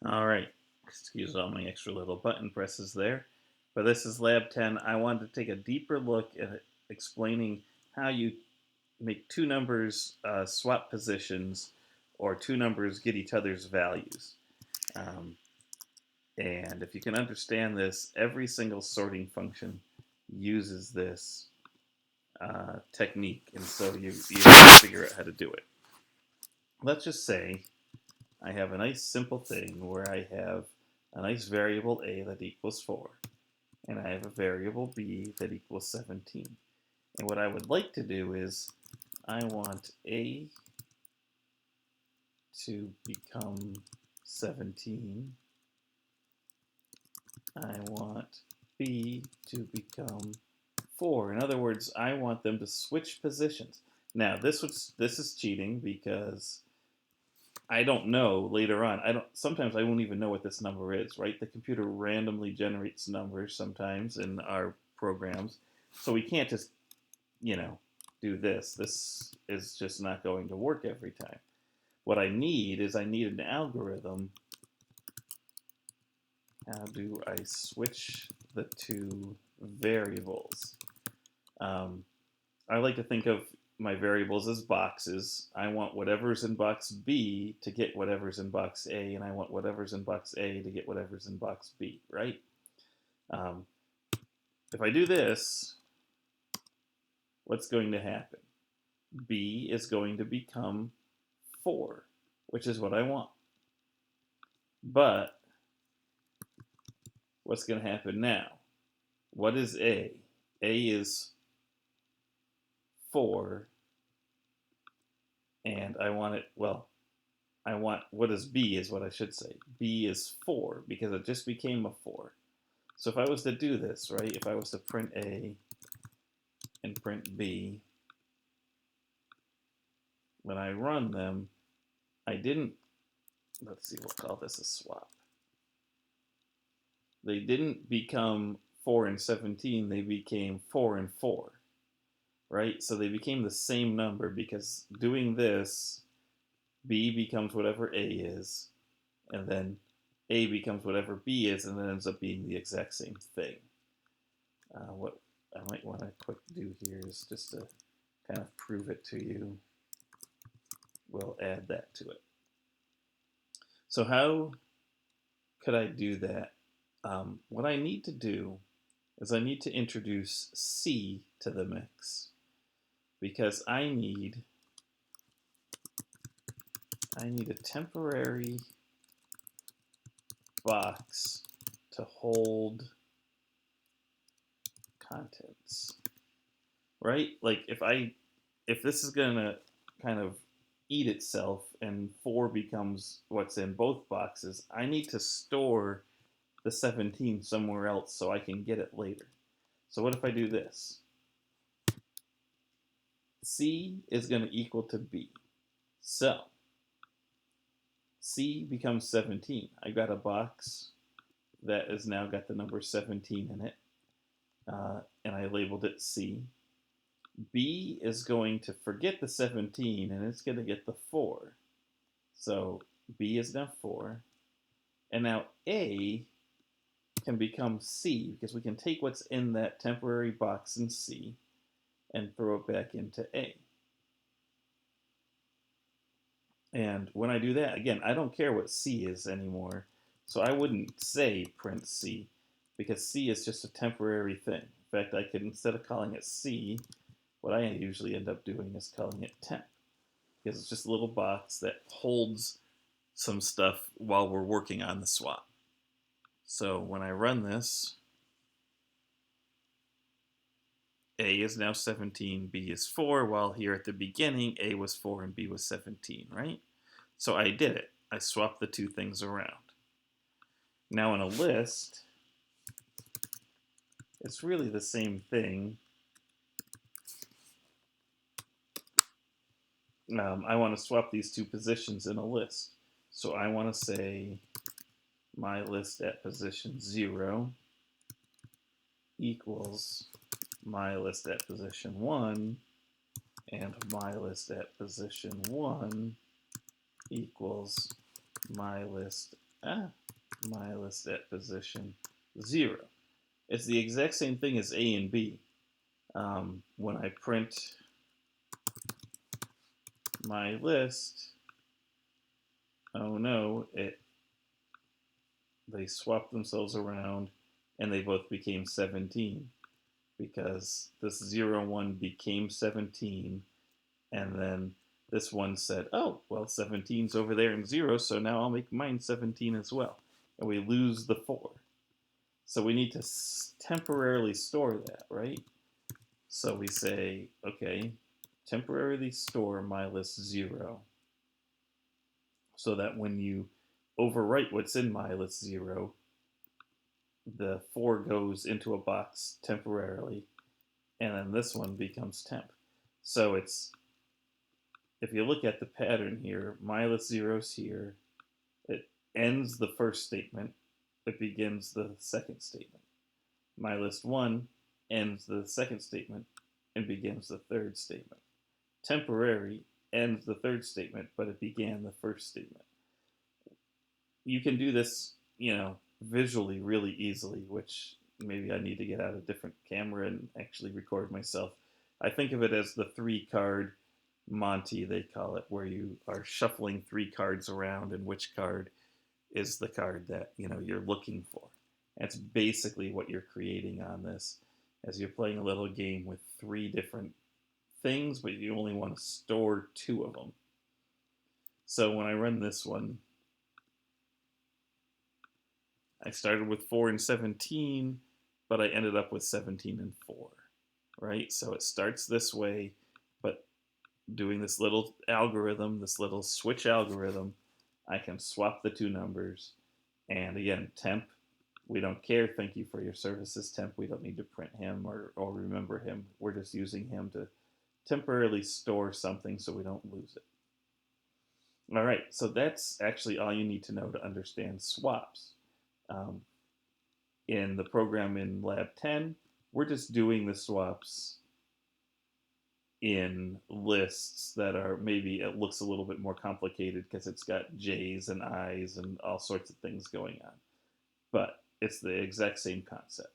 All right, excuse all my extra little button presses there. But this is Lab 10. I wanted to take a deeper look at explaining how you make two numbers swap positions or two numbers get each other's values. Um, and if you can understand this, every single sorting function uses this technique. And so you have to figure out how to do it. Let's just say I have a nice simple thing where I have a nice variable a that equals 4, and I have a variable b that equals 17. And what I would like to do is I want a to become 17. I want b to become 4. In other words, I want them to switch positions. Now, this is cheating because I don't know later on. Sometimes I won't even know what this number is, right? The computer randomly generates numbers sometimes in our programs. So we can't just, you know, do this. This is just not going to work every time. What I need is I need an algorithm. How do I switch the two variables? Um, I like to think of my variables as boxes. I want whatever's in box B to get whatever's in box A, and I want whatever's in box A to get whatever's in box B, right? Um, if I do this, what's going to happen? B is going to become 4, which is what I want. But what's going to happen now? What is A? A is 4, and I want it, well, I want, what is B is what I should say. B is 4 because it just became a 4. So if I was to do this, right, if I was to print A and print B, when I run them, I didn't, let's see, we'll call this a swap. They didn't become 4 and 17, they became 4 and 4, right? So they became the same number because doing this, B becomes whatever A is, and then A becomes whatever B is, and then ends up being the exact same thing. What I might want to quick do here is just to kind of prove it to you. We'll add that to it. So how could I do that? What I need to do is I need to introduce C to the mix because I need a temporary box to hold contents, right? Like if this is gonna kind of eat itself and 4 becomes what's in both boxes, I need to store the 17 somewhere else so I can get it later. So what if I do this? C is going to equal to B. So C becomes 17. I got a box that has now got the number 17 in it, and I labeled it C. B is going to forget the 17 and it's going to get the 4. So B is now 4. And now A can become C because we can take what's in that temporary box in C and throw it back into A. And when I do that, again, I don't care what C is anymore. So I wouldn't say print C because C is just a temporary thing. In fact, I could, instead of calling it C, what I usually end up doing is calling it temp because it's just a little box that holds some stuff while we're working on the swap. So when I run this, A is now 17, B is 4, while here at the beginning, A was 4 and B was 17, right? So I did it. I swapped the two things around. Now in a list, it's really the same thing. I want to swap these two positions in a list. So I want to say my list at position 0 equals my list at position 1, and my list at position 1 equals my list Ah, my list at position 0. It's the exact same thing as A and B. When I print my list, oh no, they swapped themselves around and they both became 17 because this 0 1 became 17, and then this one said, oh, well, 17's over there in 0, so now I'll make mine 17 as well. And we lose the 4. So we need to temporarily store that, right? So we say, okay, temporarily store my list 0 so that when you overwrite what's in my list 0, the 4 goes into a box temporarily, and then this one becomes temp. So it's, if you look at the pattern here, my list 0's here, it ends the first statement, it begins the second statement. My list 1 ends the second statement and begins the third statement. Temporary ends the third statement, but it began the first statement. You can do this, visually really easily, which maybe I need to get out a different camera and actually record myself. I think of it as the 3-card Monty, they call it, where you are shuffling 3 cards around and which card is the card that you're looking for. That's basically what you're creating on this, as you're playing a little game with 3 different things, but you only want to store 2 of them. So when I run this one, I started with 4 and 17, but I ended up with 17 and 4, right? So it starts this way, but doing this little algorithm, this little switch algorithm, I can swap the 2 numbers. And again, temp, we don't care. Thank you for your services, temp. We don't need to print him or remember him. We're just using him to temporarily store something so we don't lose it. All right, so that's actually all you need to know to understand swaps. Um, in the program in lab 10, we're just doing the swaps in lists that are, maybe it looks a little bit more complicated because it's got J's and I's and all sorts of things going on. But it's the exact same concept.